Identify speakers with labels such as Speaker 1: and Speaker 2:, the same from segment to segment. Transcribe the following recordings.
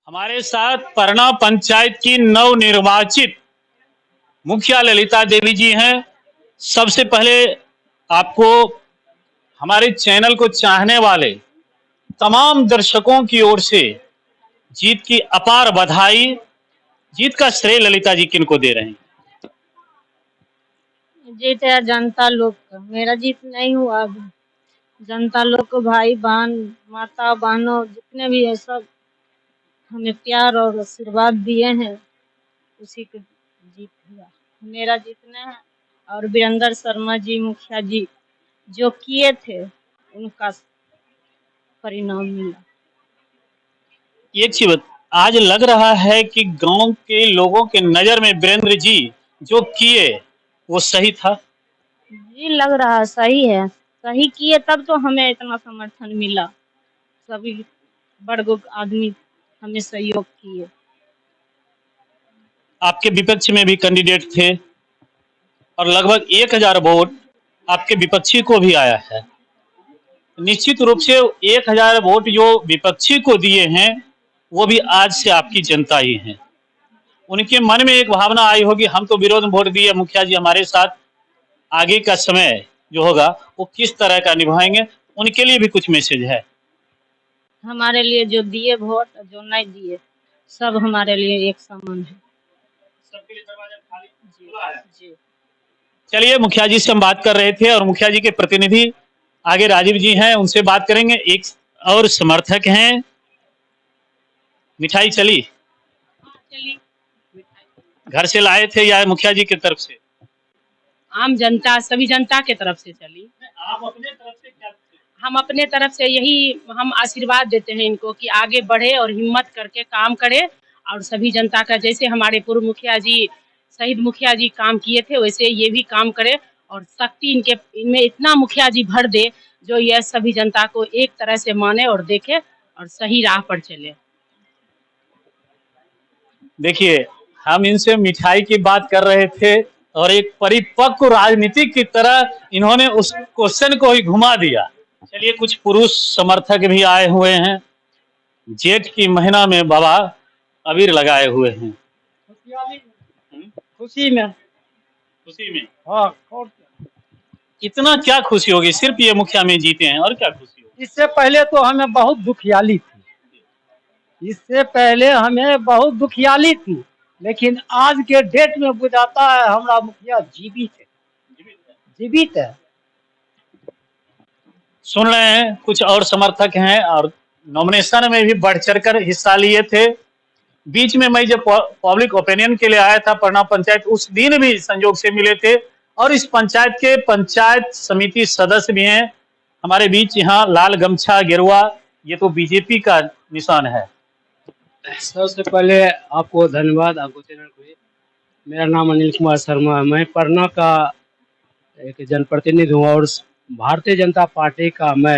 Speaker 1: हमारे साथ परना पंचायत की नवनिर्वाचित मुखिया ललिता देवी जी हैं। सबसे पहले आपको हमारे चैनल को चाहने वाले तमाम दर्शकों की ओर से जीत की अपार बधाई। जीत का श्रेय ललिता जी किनको दे रहे हैं?
Speaker 2: जीत है जनता लोग का, मेरा जीत नहीं हुआ अभी। जनता लोग को, भाई बहन, माता बहनों जितने भी है सब हमें प्यार और आशीर्वाद दिए हैं, उसी को जीत हुआ। मेरा जीतना है और वीरेंद्र शर्मा जी मुखिया जी जो किए थे उनका परिणाम मिला।
Speaker 1: ये अच्छी बात। आज लग रहा है कि गांव के लोगों के नजर में वीरेंद्र जी जो किए वो सही था।
Speaker 2: जी लग रहा है सही है, सही किए तब तो हमें इतना समर्थन मिला। सभी वर्ग आदमी हमें सहयोग किए।
Speaker 1: आपके विपक्ष में भी कैंडिडेट थे और लगभग 1000 वोट आपके विपक्षी को भी आया है। निश्चित रूप से 1000 वोट जो विपक्षी को दिए हैं वो भी आज से आपकी जनता ही है। उनके मन में एक भावना आई होगी, हम तो विरोध में वोट दिए, मुखिया जी हमारे साथ आगे का समय जो होगा वो किस तरह का निभाएंगे। उनके लिए भी कुछ मैसेज है?
Speaker 2: हमारे लिए जो दिए वोट, जो नहीं दिए, सब हमारे लिए एक समान है।
Speaker 1: सबके लिए दरवाजा खाली खुला है। जी। चलिए, मुखिया जी से हम बात कर रहे थे और मुखिया जी के प्रतिनिधि आगे राजीव जी हैं, उनसे बात करेंगे। एक और समर्थक हैं। मिठाई चली?
Speaker 2: चली।
Speaker 1: घर से लाए थे या मुखिया जी की तरफ से?
Speaker 2: आम जनता, सभी जनता के तरफ से चली।
Speaker 1: आप अपने तरफ से क्या?
Speaker 2: हम अपने तरफ से यही हम आशीर्वाद देते हैं इनको कि आगे बढ़े और हिम्मत करके काम करे और सभी जनता का, जैसे हमारे पूर्व मुखिया जी, शहीद मुखिया जी काम किए थे, वैसे ये भी काम करे और शक्ति इनमें इतना मुखिया जी भर दे जो यह सभी जनता को एक तरह से माने और देखे और सही राह पर चले।
Speaker 1: देखिए, हम इनसे मिठाई की बात कर रहे थे और एक परिपक्व राजनीतिक की तरह इन्होंने उस क्वेश्चन को ही घुमा दिया। चलिए, कुछ पुरुष समर्थक भी आए हुए हैं। जेठ की महीना में बाबा अबीर लगाए हुए हैं।
Speaker 2: खुशी में।
Speaker 1: खुशी में?
Speaker 2: हाँ, और
Speaker 1: इतना क्या खुशी होगी? सिर्फ ये मुखिया में जीते हैं और क्या खुशी होगी?
Speaker 2: इससे पहले तो हमें बहुत दुखियाली थी, इससे पहले हमें बहुत दुखियाली थी, लेकिन आज के डेट में बुझाता है हमारा मुखिया जीवित है, जीवित है।
Speaker 1: सुन रहे हैं, कुछ और समर्थक हैं और नॉमिनेशन में भी बढ़ चढ़कर हिस्सा लिए थे। बीच में मैं जब पब्लिक ओपिनियन के लिए आया था परना पंचायत, उस दिन भी संयोग से मिले थे और इस पंचायत के पंचायत समिति सदस्य भी हैं हमारे बीच। यहाँ लाल गमछा गेरुआ, ये तो बीजेपी का निशान है।
Speaker 3: सबसे पहले आपको धन्यवाद, आपको चैनल को। मेरा नाम अनिल कुमार शर्मा है, मैं परना का एक जनप्रतिनिधि हूँ और भारतीय जनता पार्टी का मैं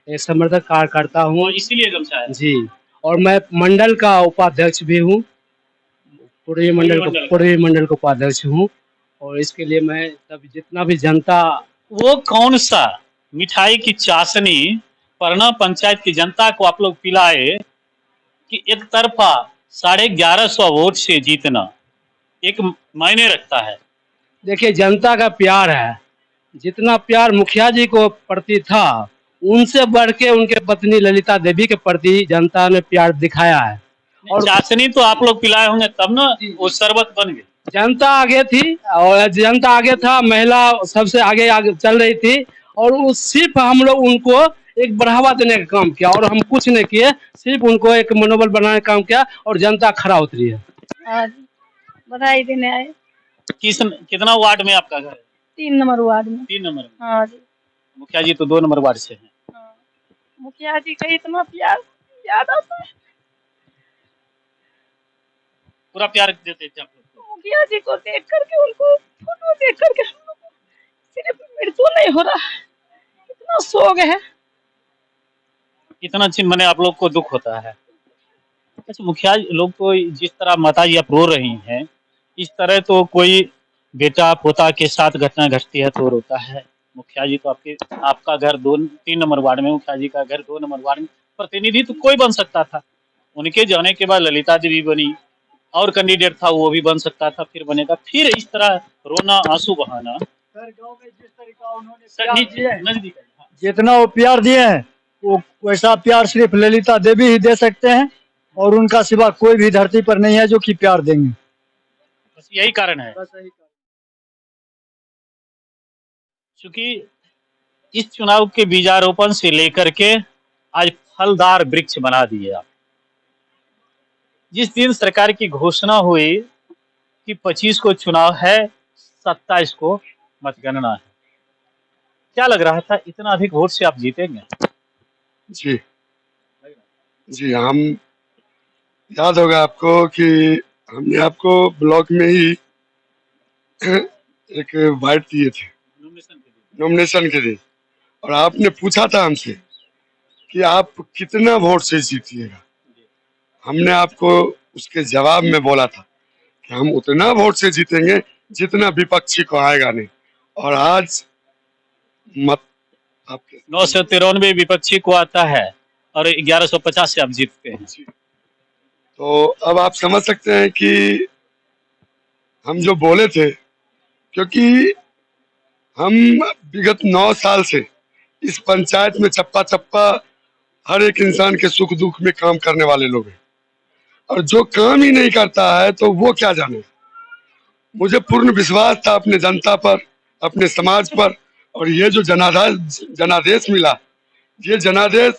Speaker 3: एक समर्थक कार्यकर्ता हूँ,
Speaker 1: इसीलिए गमछा है
Speaker 3: जी। और मैं मंडल का उपाध्यक्ष भी हूँ, पूर्वी मंडल का उपाध्यक्ष हूँ। और इसके लिए मैं तब जितना भी जनता,
Speaker 1: वो कौन सा मिठाई की चाशनी परना पंचायत की जनता को आप लोग पिलाए कि एक तरफा 1150 वोट से जीतना एक मायने रखता है?
Speaker 3: देखिए जनता का प्यार है, जितना प्यार मुखिया जी को प्रति था उनसे बढ़ के उनके पत्नी ललिता देवी के प्रति जनता ने प्यार दिखाया है।
Speaker 1: और चाशनी तो आप लोग पिलाए होंगे तब ना वो शरबत बन गए।
Speaker 3: जनता आगे थी और जनता आगे था, महिला सबसे आगे आगे चल रही थी और उस सिर्फ हम लोग उनको एक बढ़ावा देने का काम किया और हम कुछ नहीं किए, सिर्फ उनको एक मनोबल बनाने का काम किया और जनता खड़ा उतरी है।
Speaker 2: बधाई देने आए।
Speaker 1: कितना वार्ड में आपका घर है?
Speaker 2: 3 नंबर वार्ड में।
Speaker 1: 3 नंबर में?
Speaker 2: हाँ जी।
Speaker 1: मुखिया जी तो 2 नंबर वार्ड से हैं।
Speaker 2: हाँ। मुखिया जी का इतना प्यार याद आता है।
Speaker 1: पूरा प्यार देते थे आप लोग?
Speaker 2: मुखिया जी को देख करके, उनको फोटो देख करके हम लोग को सिर्फ मृत्यु नहीं हो रहा है, इतना शोक है,
Speaker 1: इतना मैंने आप लोग को दुख होता है। अच्छा, मुखिया लोग तो जिस तरह माता जी आप रो रही हैं, इस तरह तो कोई बेटा पोता के साथ घटना घटती है तो रोता है, मुखिया जी तो आपका घर 3 नंबर वार्ड में, मुखिया जी का घर 2 नंबर वार्ड में, प्रतिनिधि तो कोई बन सकता था। उनके जाने के बाद ललिता देवी बनी, और कैंडिडेट था वो भी बन सकता था, फिर बनेगा, फिर इस तरह रोना आंसू बहाना।
Speaker 4: सर गांव में जिस तरीका उन्होंने
Speaker 1: सर
Speaker 4: प्यार
Speaker 1: नीचे
Speaker 4: दिए हैं,
Speaker 1: नजदीक है। हाँ।
Speaker 4: जितना वो प्यार दिए हैं वो वैसा प्यार सिर्फ ललिता देवी ही दे सकते हैं, और उनका सिवा कोई भी धरती पर नहीं है जो कि प्यार देंगे।
Speaker 1: बस यही कारण है,
Speaker 4: बस यही।
Speaker 1: क्योंकि इस चुनाव के बीजारोपण से लेकर के आज फलदार वृक्ष बना दिए आप। जिस दिन सरकार की घोषणा हुई कि 25 को चुनाव है, 27 को मतगणना है, क्या लग रहा था इतना अधिक वोट से आप जीतेंगे?
Speaker 5: जी जी, हम याद होगा आपको कि हमने आपको ब्लॉक में ही एक बाइट दिए थे नॉमिनेशन के दिन, और आपने पूछा था हमसे कि आप कितना वोट से जीतिएगा। हमने आपको उसके जवाब में बोला था कि हम उतना वोट से जीतेंगे जितना विपक्षी को आएगा नहीं, और आज मत आपके
Speaker 1: 993 विपक्षी को आता है और 1150 से आप जीतते हैं।
Speaker 5: जी। तो अब आप समझ सकते हैं कि हम जो बोले थे, क्योंकि हम विगत 9 साल से इस पंचायत में चप्पा चप्पा हर एक इंसान के सुख दुख में काम करने वाले लोग हैं, और जो काम ही नहीं करता है तो वो क्या जाने। मुझे पूर्ण विश्वास था अपने जनता पर, अपने समाज पर, और ये जो जनादेश मिला, ये जनादेश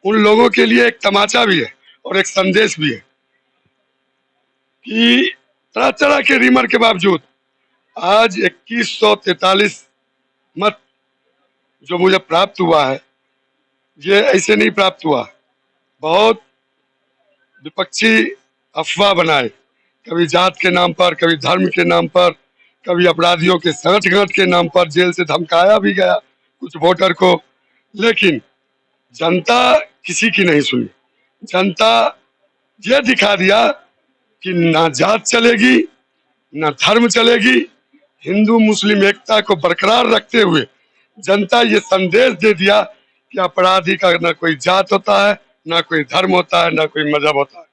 Speaker 5: उन लोगों के लिए एक तमाचा भी है और एक संदेश भी है कि तरह तरह के रिमर के बावजूद आज 2143 मत जो मुझे प्राप्त हुआ है, ये ऐसे नहीं प्राप्त हुआ। बहुत विपक्षी अफवाह बनाए, कभी जात के नाम पर, कभी धर्म के नाम पर, कभी अपराधियों के संगठन के नाम पर जेल से धमकाया भी गया कुछ वोटर को, लेकिन जनता किसी की नहीं सुनी। जनता ये दिखा दिया कि ना जात चलेगी, ना धर्म चलेगी, हिंदू मुस्लिम एकता को बरकरार रखते हुए जनता ये संदेश दे दिया कि अपराधी का ना कोई जात होता है, ना कोई धर्म होता है, ना कोई मजहब होता है।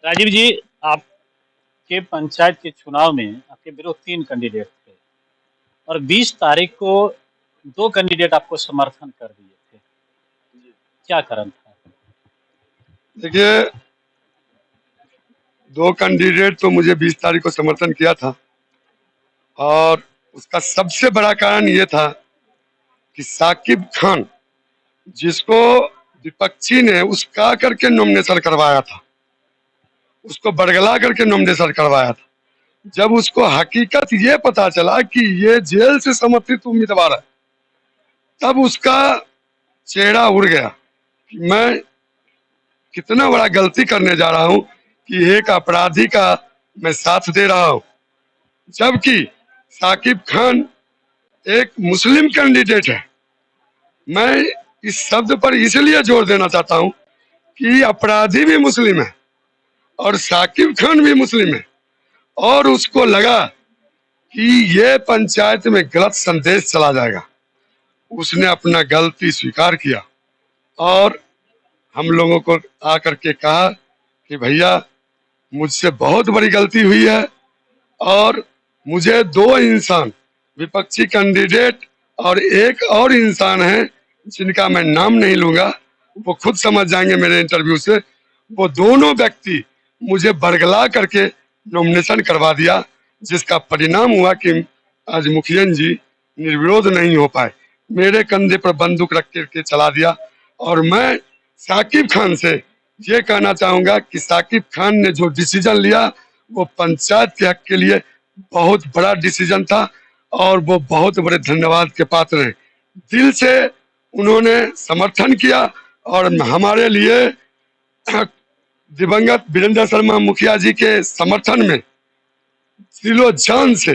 Speaker 1: राजीव जी, आपके पंचायत के चुनाव में आपके विरुद्ध 3 कैंडिडेट थे और 20 तारीख को 2 कैंडिडेट आपको समर्थन कर दिए थे, क्या कारण था?
Speaker 5: देखिए, 2 कैंडिडेट तो मुझे 20 तारीख को समर्थन किया था, और उसका सबसे बड़ा कारण ये था कि साकिब खान, जिसको विपक्षी ने उसका करके नॉमिनेशन करवाया था, उसको बरगला करके नॉमिनेशन करवाया था, जब उसको हकीकत ये पता चला कि ये जेल से समर्थित उम्मीदवार है, तब उसका चेहरा उड़ गया कि मैं कितना बड़ा गलती करने जा रहा हूं कि एक अपराधी का मैं साथ दे रहा हूं, जबकि साकिब खान एक मुस्लिम कैंडिडेट है। मैं इस शब्द पर इसलिए जोर देना चाहता हूं कि अपराधी भी मुस्लिम है और साकिब खान भी मुस्लिम है, और उसको लगा कि ये पंचायत में गलत संदेश चला जाएगा। उसने अपना गलती स्वीकार किया और हम लोगों को आकर के कहा कि भैया मुझसे बहुत बड़ी गलती हुई है, और मुझे 2 इंसान, विपक्षी कैंडिडेट और एक और इंसान है जिनका मैं नाम नहीं लूंगा, वो खुद समझ जाएंगे मेरे इंटरव्यू से, वो दोनों व्यक्ति मुझे बरगला करके नॉमिनेशन करवा दिया, जिसका परिणाम हुआ कि आज मुखिया जी निर्विरोध नहीं हो पाए, मेरे कंधे पर बंदूक रख के चला दिया। और मैं साकिब खान से ये कहना चाहूंगा कि साकिब खान ने जो डिसीजन लिया वो पंचायत के हक के लिए बहुत बड़ा डिसीजन था, और वो बहुत बड़े धन्यवाद के पात्र हैं। दिल से उन्होंने समर्थन किया, और हमारे लिए दिवंगत वीरेंद्र शर्मा मुखिया जी के समर्थन में दिलो जान से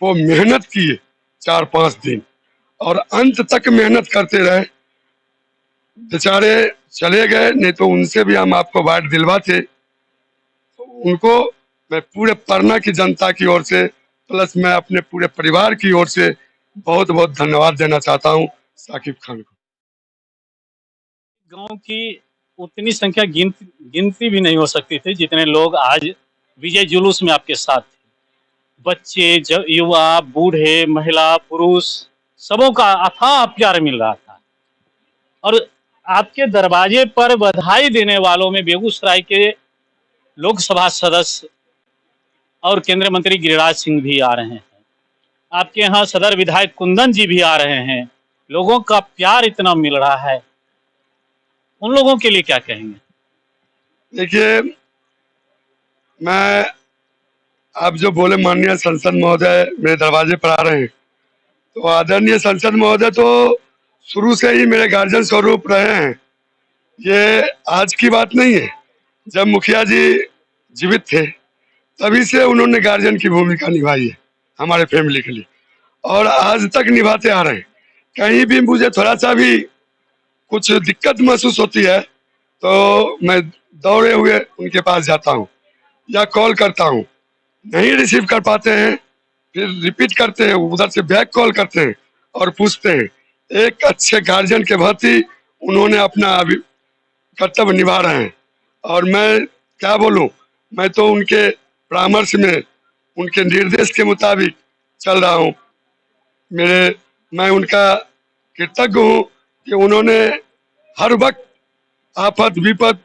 Speaker 5: वो मेहनत किए 4-5 दिन, और अंत तक मेहनत करते रहे। बेचारे चले गए, नहीं तो उनसे भी हम आपको वार्ड दिलवाते। उनको मैं पूरे पटना की जनता की ओर से, प्लस मैं अपने पूरे परिवार की ओर से बहुत बहुत धन्यवाद देना चाहता हूँ साकिब खान को।
Speaker 1: गांव की उतनी संख्या गिनती भी नहीं हो सकती थी जितने लोग आज विजय जुलूस में आपके साथ थे। बच्चे, युवा, बूढ़े, महिला, पुरुष, सबों का अथाह प्यार मिल रहा था। और आपके दरवाजे पर बधाई देने वालों में बेगूसराय के लोकसभा सदस्य और केंद्रीय मंत्री गिरिराज सिंह भी आ रहे हैं। आपके यहाँ सदर विधायक कुंदन जी भी आ रहे हैं। लोगों का प्यार इतना मिल रहा है, उन लोगों के लिए क्या कहेंगे?
Speaker 5: देखिए, मैं आप जो बोले माननीय संसद महोदय मेरे दरवाजे पर आ रहे हैं, तो आदरणीय संसद महोदय तो शुरू से ही मेरे गार्जियन स्वरूप रहे हैं। ये आज की बात नहीं है। जब मुखिया जी जीवित थे तभी से उन्होंने गार्जियन की भूमिका निभाई है हमारे फैमिली के लिए, और आज तक निभाते आ रहे हैं। कहीं भी मुझे थोड़ा सा भी कुछ दिक्कत महसूस होती है तो मैं दौड़े हुए उनके पास जाता हूँ या कॉल करता हूँ। नहीं रिसीव कर पाते हैं, फिर रिपीट करते हैं, उधर से बैक कॉल करते हैं और पूछते हैं। एक अच्छे गार्जियन के भांति उन्होंने अपना कर्तव्य निभा रहे हैं, और मैं क्या बोलूं, मैं तो उनके परामर्श में, उनके निर्देश के मुताबिक चल रहा हूं। मैं उनका कृतज्ञ हूं कि उन्होंने हर वक्त आफत विपद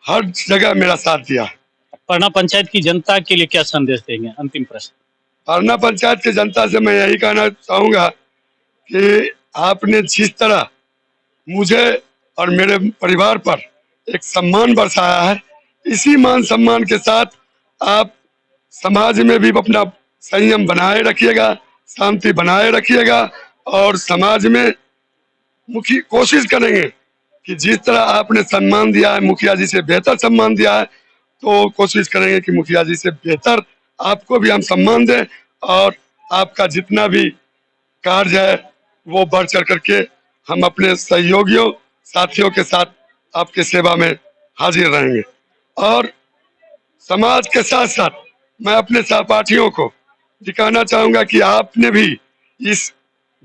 Speaker 5: हर जगह मेरा साथ दिया है।
Speaker 1: परना पंचायत की जनता के लिए क्या संदेश देंगे? अंतिम प्रश्न।
Speaker 5: परना पंचायत की जनता से मैं यही कहना चाहूंगा कि आपने जिस तरह मुझे और मेरे परिवार पर एक सम्मान बरसाया है, इसी मान सम्मान के साथ आप समाज में भी अपना संयम बनाए रखिएगा, शांति बनाए रखिएगा, और समाज में कोशिश करेंगे कि जिस तरह आपने सम्मान दिया है, मुखिया जी से बेहतर सम्मान दिया है, तो कोशिश करेंगे कि मुखिया जी से बेहतर आपको भी हम सम्मान दें, और आपका जितना भी कार्य है वो बढ़ चढ़ करके हम अपने सहयोगियों साथियों के साथ आपके सेवा में हाजिर रहेंगे। और समाज के साथ साथ मैं अपने सहपाठियों को दिखाना चाहूंगा कि आपने भी इस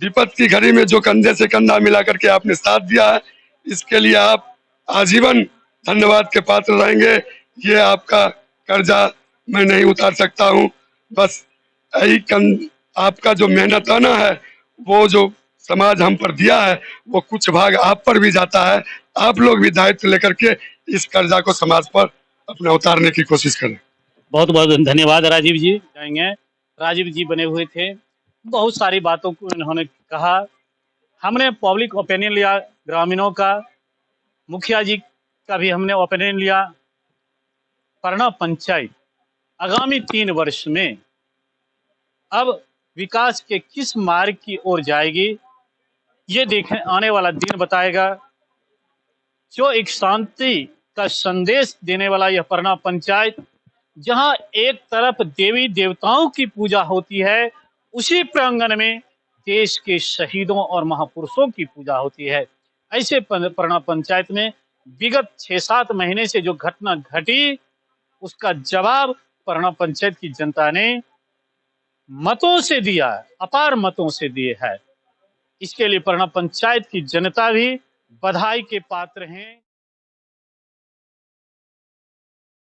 Speaker 5: विपद की घड़ी में जो कंधे से कंधा मिला करके आपने साथ दिया है, इसके लिए आप आजीवन धन्यवाद के पात्र रहेंगे। ये आपका कर्जा मैं नहीं उतार सकता हूँ। बस यही आपका जो मेहनताना है, वो जो समाज हम पर दिया है, वो कुछ भाग आप पर भी जाता है। आप लोग भी दायित्व लेकर के इस कर्जा को समाज पर अपना उतारने की कोशिश करें।
Speaker 1: बहुत बहुत धन्यवाद राजीव जी। जाएंगे, राजीव जी बने हुए थे, बहुत सारी बातों को इन्होंने कहा। हमने पब्लिक ओपिनियन लिया ग्रामीणों का, मुखिया जी का भी हमने ओपिनियन लिया। परना पंचायत आगामी 3 वर्ष में अब विकास के किस मार्ग की ओर जाएगी, ये देखें आने वाला दिन बताएगा। जो एक शांति का संदेश देने वाला यह परना पंचायत, जहां एक तरफ देवी देवताओं की पूजा होती है, उसी प्रांगण में देश के शहीदों और महापुरुषों की पूजा होती है। ऐसे परना पंचायत में विगत 6-7 महीने से जो घटना घटी, उसका जवाब परना पंचायत की जनता ने मतों से दिया, अपार मतों से दिए है। इसके लिए परना पंचायत की जनता भी बधाई के पात्र हैं।